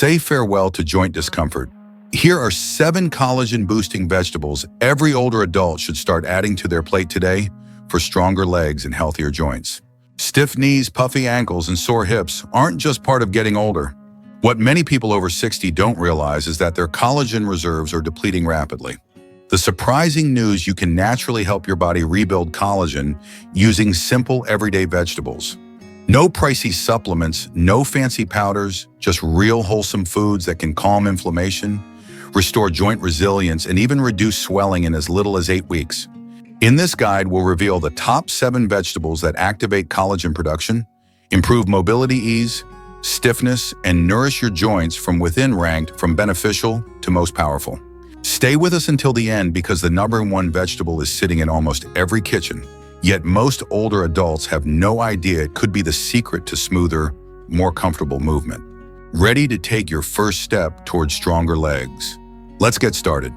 Say farewell to joint discomfort. Here are 7 collagen-boosting vegetables every older adult should start adding to their plate today for stronger legs and healthier joints. Stiff knees, puffy ankles, and sore hips aren't just part of getting older. What many people over 60 don't realize is that their collagen reserves are depleting rapidly. The surprising news: you can naturally help your body rebuild collagen using simple, everyday vegetables. No pricey supplements, no fancy powders, just real wholesome foods that can calm inflammation, restore joint resilience, and even reduce swelling in as little as 8 weeks. In this guide, we'll reveal the top 7 vegetables that activate collagen production, improve mobility ease, stiffness, and nourish your joints from within, ranked from beneficial to most powerful. Stay with us until the end because the #1 vegetable is sitting in almost every kitchen. Yet most older adults have no idea it could be the secret to smoother, more comfortable movement. Ready to take your first step towards stronger legs? Let's get started.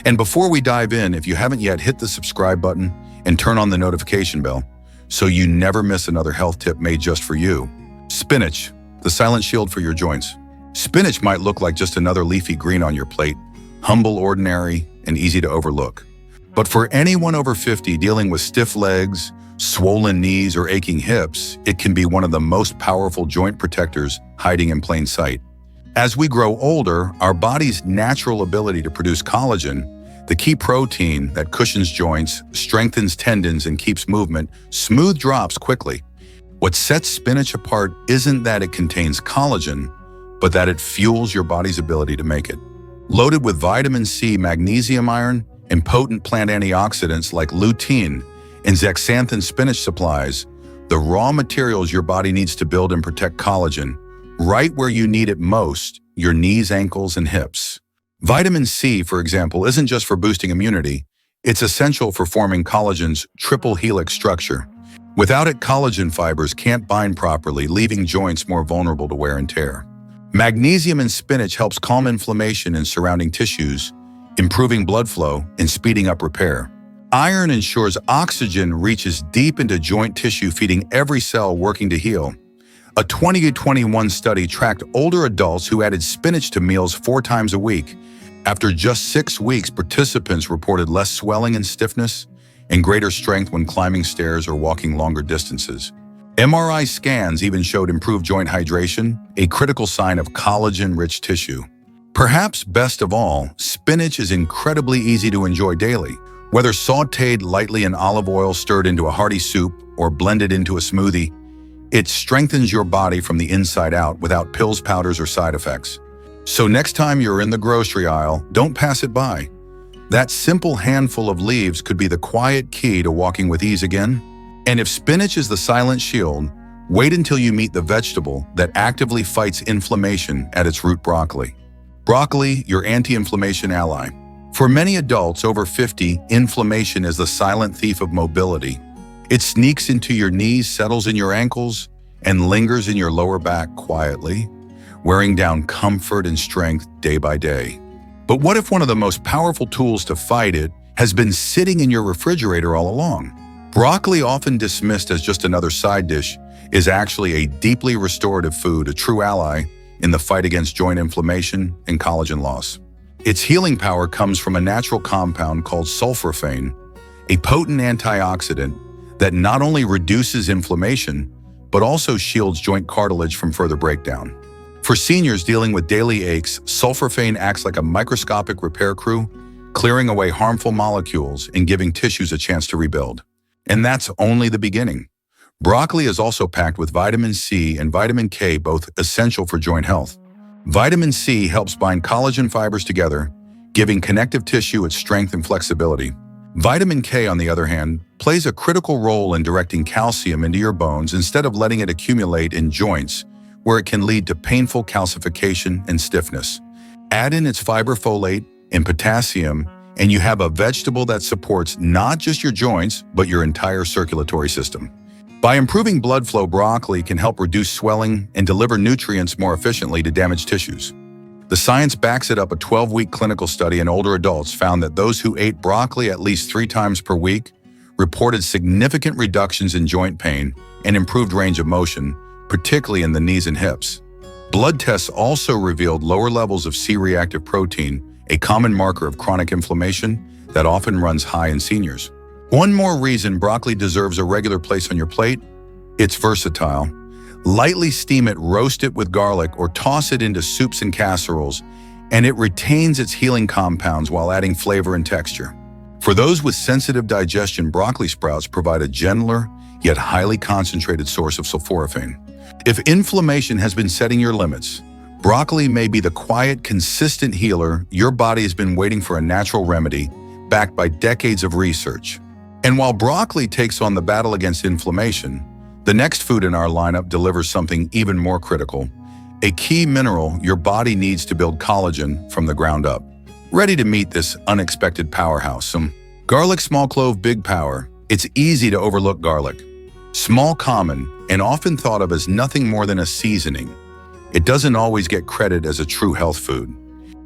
And before we dive in, if you haven't yet, hit the subscribe button and turn on the notification bell so you never miss another health tip made just for you. Spinach, the silent shield for your joints. Spinach might look like just another leafy green on your plate, humble, ordinary, and easy to overlook. But for anyone over 50 dealing with stiff legs, swollen knees, or aching hips, it can be one of the most powerful joint protectors hiding in plain sight. As we grow older, our body's natural ability to produce collagen, the key protein that cushions joints, strengthens tendons, and keeps movement smooth, drops quickly. What sets spinach apart isn't that it contains collagen, but that it fuels your body's ability to make it. Loaded with vitamin C, magnesium, iron, and potent plant antioxidants like lutein and zeaxanthin, spinach supplies the raw materials your body needs to build and protect collagen right where you need it most: your knees, ankles, and hips. Vitamin C, for example, isn't just for boosting immunity, it's essential for forming collagen's triple helix structure. Without it, collagen fibers can't bind properly, leaving joints more vulnerable to wear and tear. Magnesium in spinach helps calm inflammation in surrounding tissues, improving blood flow and speeding up repair. Iron ensures oxygen reaches deep into joint tissue, feeding every cell working to heal. A 2021 study tracked older adults who added spinach to meals 4 times a week. After just 6 weeks, participants reported less swelling and stiffness and greater strength when climbing stairs or walking longer distances. MRI scans even showed improved joint hydration, a critical sign of collagen-rich tissue. Perhaps best of all, spinach is incredibly easy to enjoy daily. Whether sautéed lightly in olive oil, stirred into a hearty soup, or blended into a smoothie, it strengthens your body from the inside out without pills, powders, or side effects. So next time you're in the grocery aisle, don't pass it by. That simple handful of leaves could be the quiet key to walking with ease again. And if spinach is the silent shield, wait until you meet the vegetable that actively fights inflammation at its root: broccoli. Broccoli, your anti-inflammation ally. For many adults over 50, inflammation is the silent thief of mobility. It sneaks into your knees, settles in your ankles, and lingers in your lower back quietly, wearing down comfort and strength day by day. But what if one of the most powerful tools to fight it has been sitting in your refrigerator all along? Broccoli, often dismissed as just another side dish, is actually a deeply restorative food, a true ally in the fight against joint inflammation and collagen loss. Its healing power comes from a natural compound called sulfur, a potent antioxidant that not only reduces inflammation, but also shields joint cartilage from further breakdown. For seniors dealing with daily aches, sulforaphane acts like a microscopic repair crew, clearing away harmful molecules and giving tissues a chance to rebuild. And that's only the beginning. Broccoli is also packed with vitamin C and vitamin K, both essential for joint health. Vitamin C helps bind collagen fibers together, giving connective tissue its strength and flexibility. Vitamin K, on the other hand, plays a critical role in directing calcium into your bones instead of letting it accumulate in joints, where it can lead to painful calcification and stiffness. Add in its fiber, folate, and potassium, and you have a vegetable that supports not just your joints, but your entire circulatory system. By improving blood flow, broccoli can help reduce swelling and deliver nutrients more efficiently to damaged tissues. The science backs it up. A 12-week clinical study in older adults found that those who ate broccoli at least 3 times per week reported significant reductions in joint pain and improved range of motion, particularly in the knees and hips. Blood tests also revealed lower levels of C-reactive protein, a common marker of chronic inflammation that often runs high in seniors. One more reason broccoli deserves a regular place on your plate: it's versatile. Lightly steam it, roast it with garlic, or toss it into soups and casseroles, and it retains its healing compounds while adding flavor and texture. For those with sensitive digestion, broccoli sprouts provide a gentler, yet highly concentrated source of sulforaphane. If inflammation has been setting your limits, broccoli may be the quiet, consistent healer your body has been waiting for, a natural remedy backed by decades of research. And while broccoli takes on the battle against inflammation, the next food in our lineup delivers something even more critical: a key mineral your body needs to build collagen from the ground up. Ready to meet this unexpected powerhouse? Garlic, small clove, big power. It's easy to overlook garlic. Small, common, and often thought of as nothing more than a seasoning, it doesn't always get credit as a true health food.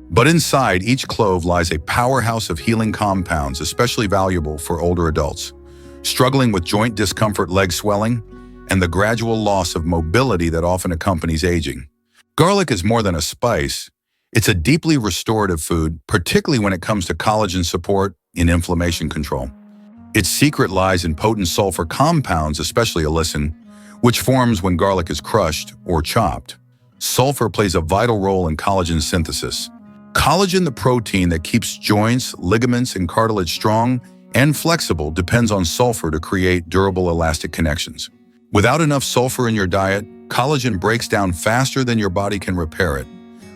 But inside each clove lies a powerhouse of healing compounds, especially valuable for older adults struggling with joint discomfort, leg swelling, and the gradual loss of mobility that often accompanies aging. Garlic is more than a spice. It's a deeply restorative food, particularly when it comes to collagen support and inflammation control. Its secret lies in potent sulfur compounds, especially allicin, which forms when garlic is crushed or chopped. Sulfur plays a vital role in collagen synthesis. Collagen, the protein that keeps joints, ligaments, and cartilage strong and flexible, depends on sulfur to create durable, elastic connections. Without enough sulfur in your diet, collagen breaks down faster than your body can repair it,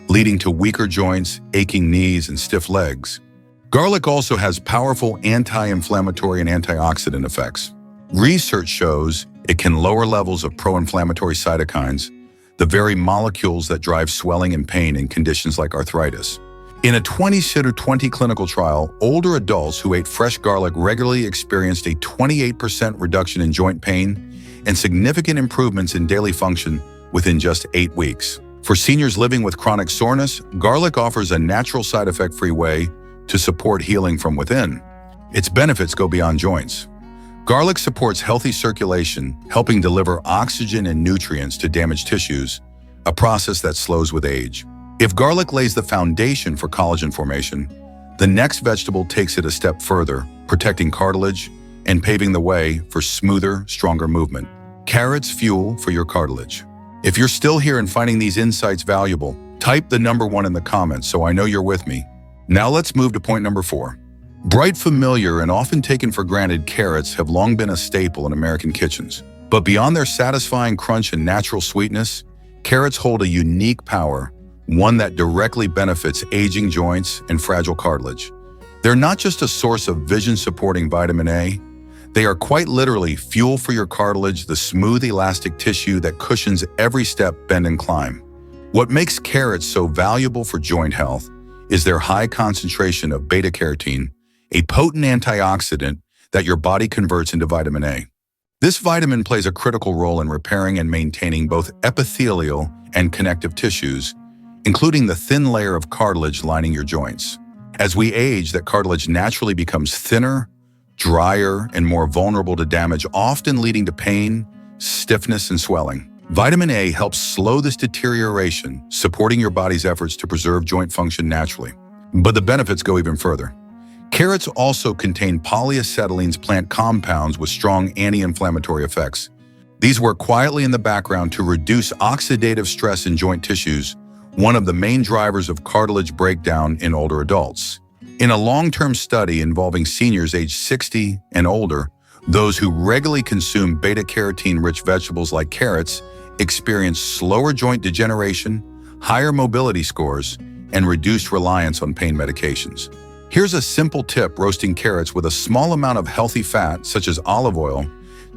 leading to weaker joints, aching knees, and stiff legs. Garlic also has powerful anti-inflammatory and antioxidant effects. Research shows it can lower levels of pro-inflammatory cytokines, the very molecules that drive swelling and pain in conditions like arthritis. In a 20 clinical trial, older adults who ate fresh garlic regularly experienced a 28% reduction in joint pain and significant improvements in daily function within just 8 weeks. For seniors living with chronic soreness, garlic offers a natural, side effect-free way to support healing from within. Its benefits go beyond joints. Garlic supports healthy circulation, helping deliver oxygen and nutrients to damaged tissues, a process that slows with age. If garlic lays the foundation for collagen formation, the next vegetable takes it a step further, protecting cartilage and paving the way for smoother, stronger movement. Carrots, fuel for your cartilage. If you're still here and finding these insights valuable, type the number 1 in the comments so I know you're with me. Now let's move to point number 4. Bright, familiar, and often taken for granted, carrots have long been a staple in American kitchens. But beyond their satisfying crunch and natural sweetness, carrots hold a unique power, one that directly benefits aging joints and fragile cartilage. They're not just a source of vision-supporting vitamin A, they are quite literally fuel for your cartilage, the smooth, elastic tissue that cushions every step, bend, and climb. What makes carrots so valuable for joint health is their high concentration of beta-carotene, a potent antioxidant that your body converts into vitamin A. This vitamin plays a critical role in repairing and maintaining both epithelial and connective tissues, including the thin layer of cartilage lining your joints. As we age, that cartilage naturally becomes thinner, drier, and more vulnerable to damage, often leading to pain, stiffness, and swelling. Vitamin A helps slow this deterioration, supporting your body's efforts to preserve joint function naturally. But the benefits go even further. Carrots also contain polyacetylenes, plant compounds with strong anti-inflammatory effects. These work quietly in the background to reduce oxidative stress in joint tissues, one of the main drivers of cartilage breakdown in older adults. In a long-term study involving seniors aged 60 and older, those who regularly consume beta-carotene-rich vegetables like carrots experienced slower joint degeneration, higher mobility scores, and reduced reliance on pain medications. Here's a simple tip: roasting carrots with a small amount of healthy fat, such as olive oil,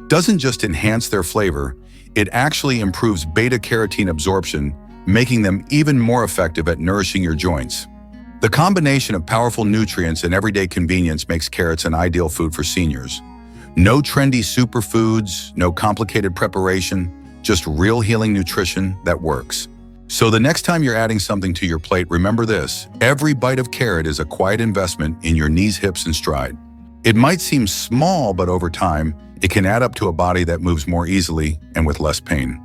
doesn't just enhance their flavor, it actually improves beta-carotene absorption, making them even more effective at nourishing your joints. The combination of powerful nutrients and everyday convenience makes carrots an ideal food for seniors. No trendy superfoods, no complicated preparation, just real healing nutrition that works. So the next time you're adding something to your plate, remember this: every bite of carrot is a quiet investment in your knees, hips, and stride. It might seem small, but over time, it can add up to a body that moves more easily and with less pain.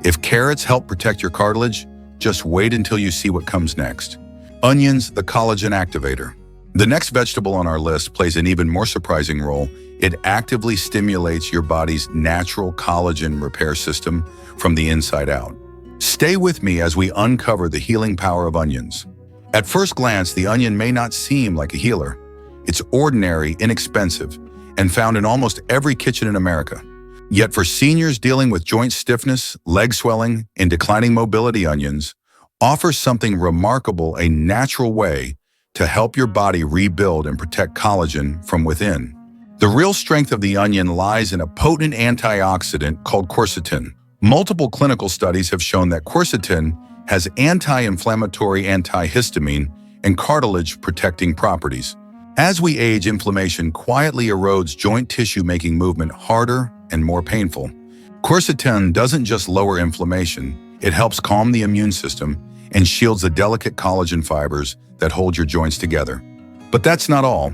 If carrots help protect your cartilage, Just wait until you see what comes next. Onions, the collagen activator. The next vegetable on our list plays an even more surprising role. It actively stimulates your body's natural collagen repair system from the inside out. Stay with me as we uncover the healing power of onions. At first glance, the onion may not seem like a healer. It's ordinary, inexpensive, and found in almost every kitchen in America. Yet for seniors dealing with joint stiffness, leg swelling, and declining mobility, onions offer something remarkable: a natural way to help your body rebuild and protect collagen from within. The real strength of the onion lies in a potent antioxidant called quercetin. Multiple clinical studies have shown that quercetin has anti-inflammatory, antihistamine, and cartilage-protecting properties. As we age, inflammation quietly erodes joint tissue, making movement harder and more painful. Quercetin doesn't just lower inflammation, it helps calm the immune system and shields the delicate collagen fibers that hold your joints together. But that's not all.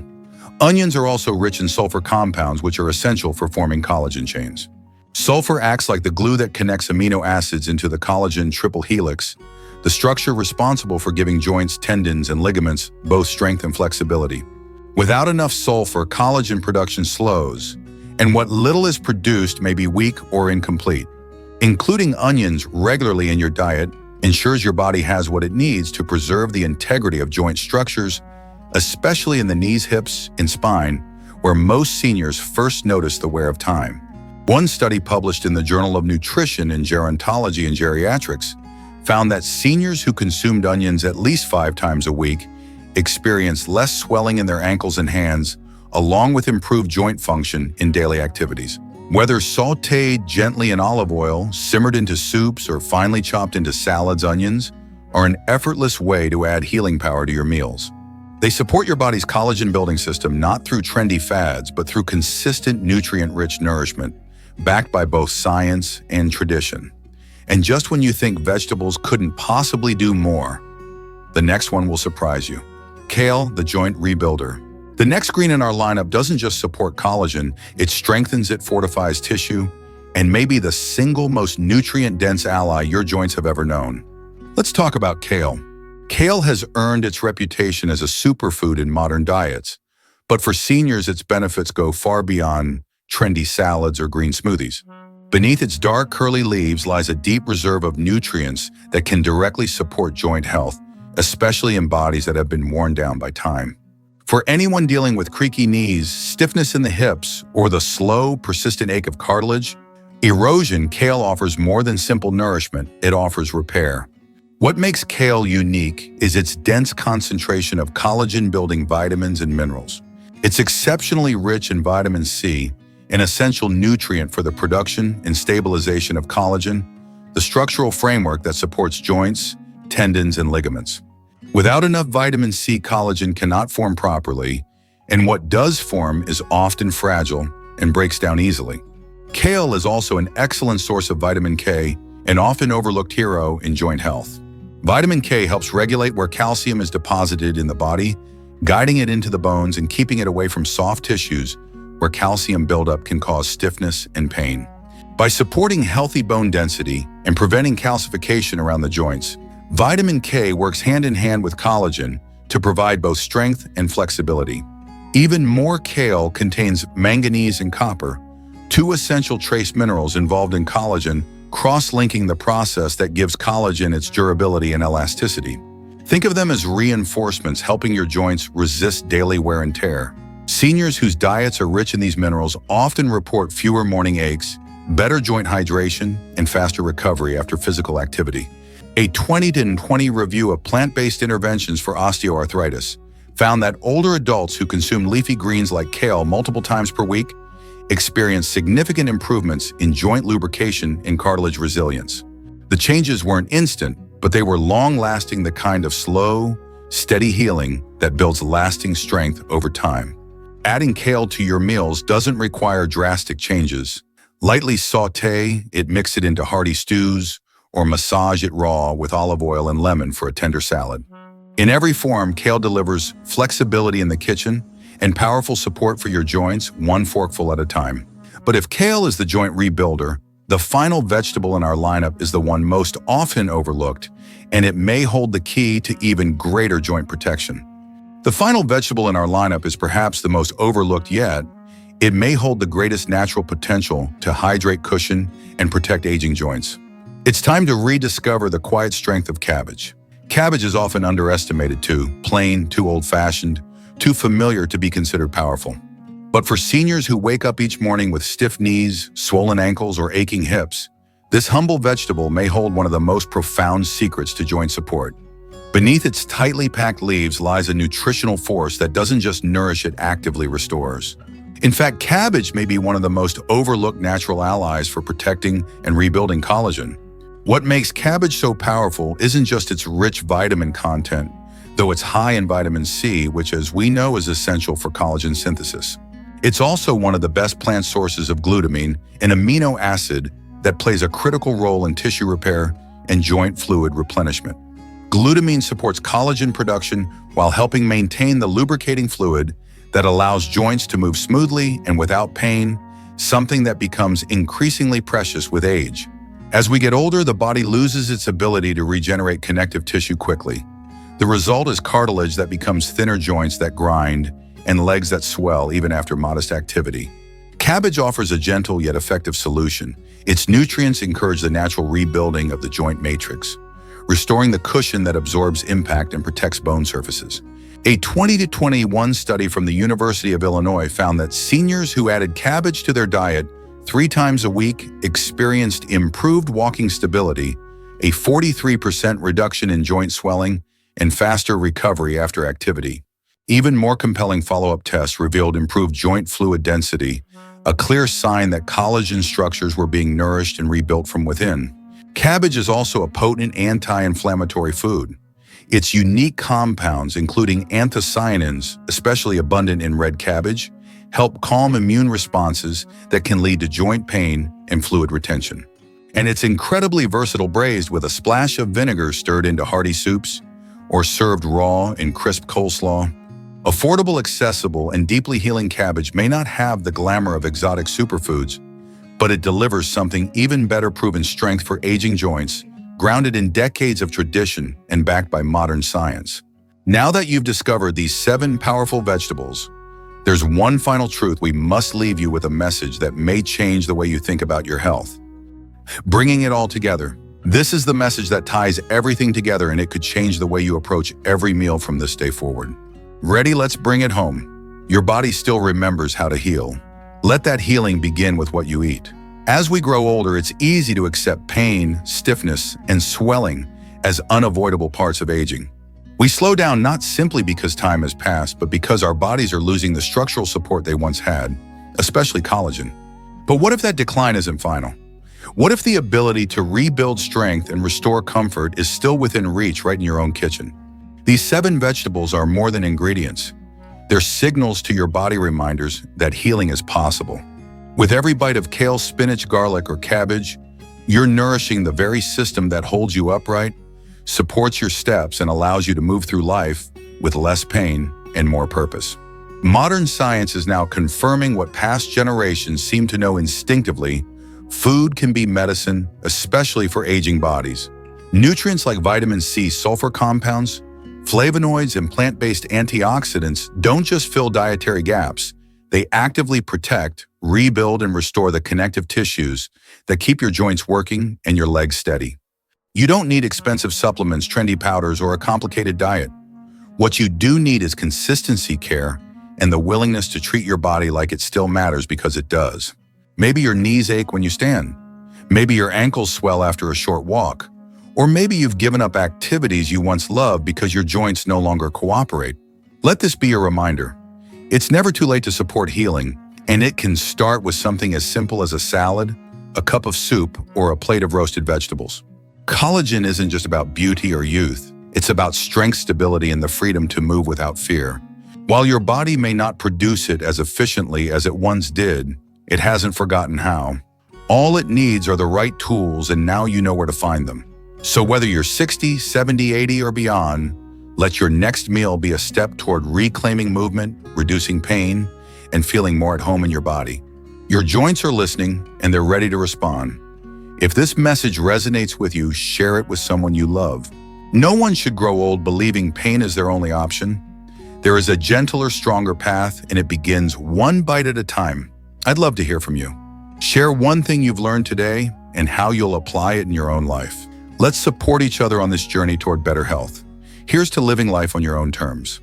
Onions are also rich in sulfur compounds, which are essential for forming collagen chains. Sulfur acts like the glue that connects amino acids into the collagen triple helix, the structure responsible for giving joints, tendons, and ligaments both strength and flexibility. Without enough sulfur, collagen production slows, and what little is produced may be weak or incomplete. Including onions regularly in your diet ensures your body has what it needs to preserve the integrity of joint structures, especially in the knees, hips, and spine, where most seniors first notice the wear of time. One study published in the Journal of Nutrition and Gerontology and Geriatrics found that seniors who consumed onions at least 5 times a week experienced less swelling in their ankles and hands, along with improved joint function in daily activities. Whether sautéed gently in olive oil, simmered into soups, or finely chopped into salads, onions are an effortless way to add healing power to your meals. They support your body's collagen building system not through trendy fads, but through consistent nutrient-rich nourishment, backed by both science and tradition. And just when you think vegetables couldn't possibly do more, the next one will surprise you. Kale, the joint rebuilder. The next green in our lineup doesn't just support collagen, it strengthens it, fortifies tissue, and may be the single most nutrient-dense ally your joints have ever known. Let's talk about kale. Kale has earned its reputation as a superfood in modern diets, but for seniors, its benefits go far beyond trendy salads or green smoothies. Beneath its dark, curly leaves lies a deep reserve of nutrients that can directly support joint health, especially in bodies that have been worn down by time. For anyone dealing with creaky knees, stiffness in the hips, or the slow, persistent ache of cartilage, erosion, kale offers more than simple nourishment, it offers repair. What makes kale unique is its dense concentration of collagen-building vitamins and minerals. It's exceptionally rich in vitamin C, an essential nutrient for the production and stabilization of collagen, the structural framework that supports joints, tendons, and ligaments. Without enough vitamin C, collagen cannot form properly, and what does form is often fragile and breaks down easily. Kale is also an excellent source of vitamin K, an often overlooked hero in joint health. Vitamin K helps regulate where calcium is deposited in the body, guiding it into the bones and keeping it away from soft tissues where calcium buildup can cause stiffness and pain. By supporting healthy bone density and preventing calcification around the joints, vitamin K works hand in hand with collagen to provide both strength and flexibility. Even more, kale contains manganese and copper, 2 essential trace minerals involved in collagen, cross-linking the process that gives collagen its durability and elasticity. Think of them as reinforcements helping your joints resist daily wear and tear. Seniors whose diets are rich in these minerals often report fewer morning aches, better joint hydration, and faster recovery after physical activity. A 2020 review of plant-based interventions for osteoarthritis found that older adults who consume leafy greens like kale multiple times per week experienced significant improvements in joint lubrication and cartilage resilience. The changes weren't instant, but they were long-lasting, the kind of slow, steady healing that builds lasting strength over time. Adding kale to your meals doesn't require drastic changes. Lightly sauté it, mix it into hearty stews, or massage it raw with olive oil and lemon for a tender salad. In every form, kale delivers flexibility in the kitchen and powerful support for your joints, one forkful at a time. But if kale is the joint rebuilder, the final vegetable in our lineup is the one most often overlooked. and it may hold the key to even greater joint protection. The final vegetable in our lineup is perhaps the most overlooked yet. It may hold the greatest natural potential to hydrate, cushion, and protect aging joints. It's time to rediscover the quiet strength of cabbage. Cabbage is often underestimated too, plain, too old-fashioned, too familiar to be considered powerful. But for seniors who wake up each morning with stiff knees, swollen ankles, or aching hips, this humble vegetable may hold one of the most profound secrets to joint support. Beneath its tightly packed leaves lies a nutritional force that doesn't just nourish, it actively restores. In fact, cabbage may be one of the most overlooked natural allies for protecting and rebuilding collagen. What makes cabbage so powerful isn't just its rich vitamin content, though it's high in vitamin C, which, as we know, is essential for collagen synthesis. It's also one of the best plant sources of glutamine, an amino acid that plays a critical role in tissue repair and joint fluid replenishment. Glutamine supports collagen production while helping maintain the lubricating fluid that allows joints to move smoothly and without pain, something that becomes increasingly precious with age. As we get older, the body loses its ability to regenerate connective tissue quickly. The result is cartilage that becomes thinner, joints that grind, and legs that swell even after modest activity. Cabbage offers a gentle yet effective solution. Its nutrients encourage the natural rebuilding of the joint matrix, restoring the cushion that absorbs impact and protects bone surfaces. A 2021 study from the University of Illinois found that seniors who added cabbage to their diet 3 times a week experienced improved walking stability, a 43% reduction in joint swelling, and faster recovery after activity. Even more compelling follow-up tests revealed improved joint fluid density, a clear sign that collagen structures were being nourished and rebuilt from within. Cabbage is also a potent anti-inflammatory food. Its unique compounds, including anthocyanins, especially abundant in red cabbage, help calm immune responses that can lead to joint pain and fluid retention. And it's incredibly versatile, braised with a splash of vinegar, stirred into hearty soups, or served raw in crisp coleslaw. Affordable, accessible, and deeply healing cabbage may not have the glamour of exotic superfoods, but it delivers something even better: proven strength for aging joints, grounded in decades of tradition and backed by modern science. Now that you've discovered these 7 powerful vegetables, there's one final truth we must leave you with: a message that may change the way you think about your health. Bringing it all together. This is the message that ties everything together, and it could change the way you approach every meal from this day forward. Ready? Let's bring it home. Your body still remembers how to heal. Let that healing begin with what you eat. As we grow older, it's easy to accept pain, stiffness, and swelling as unavoidable parts of aging. We slow down not simply because time has passed, but because our bodies are losing the structural support they once had, especially collagen. But what if that decline isn't final? What if the ability to rebuild strength and restore comfort is still within reach, right in your own kitchen? These 7 vegetables are more than ingredients. They're signals to your body, reminders that healing is possible. With every bite of kale, spinach, garlic, or cabbage, you're nourishing the very system that holds you upright, supports your steps, and allows you to move through life with less pain and more purpose. Modern science is now confirming what past generations seemed to know instinctively: food can be medicine, especially for aging bodies. Nutrients like vitamin C, sulfur compounds, flavonoids, and plant-based antioxidants don't just fill dietary gaps. They actively protect, rebuild, and restore the connective tissues that keep your joints working and your legs steady. You don't need expensive supplements, trendy powders, or a complicated diet. What you do need is consistency, care, and the willingness to treat your body like it still matters, because it does. Maybe your knees ache when you stand. Maybe your ankles swell after a short walk. Or maybe you've given up activities you once loved because your joints no longer cooperate. Let this be a reminder. It's never too late to support healing, and it can start with something as simple as a salad, a cup of soup, or a plate of roasted vegetables. Collagen isn't just about beauty or youth. It's about strength, stability, and the freedom to move without fear. While your body may not produce it as efficiently as it once did, it hasn't forgotten how. All it needs are the right tools, and now you know where to find them. So whether you're 60, 70, 80, or beyond, let your next meal be a step toward reclaiming movement, reducing pain, and feeling more at home in your body. Your joints are listening, and they're ready to respond. If this message resonates with you, share it with someone you love. No one should grow old believing pain is their only option. There is a gentler, stronger path, and it begins one bite at a time. I'd love to hear from you. Share one thing you've learned today and how you'll apply it in your own life. Let's support each other on this journey toward better health. Here's to living life on your own terms.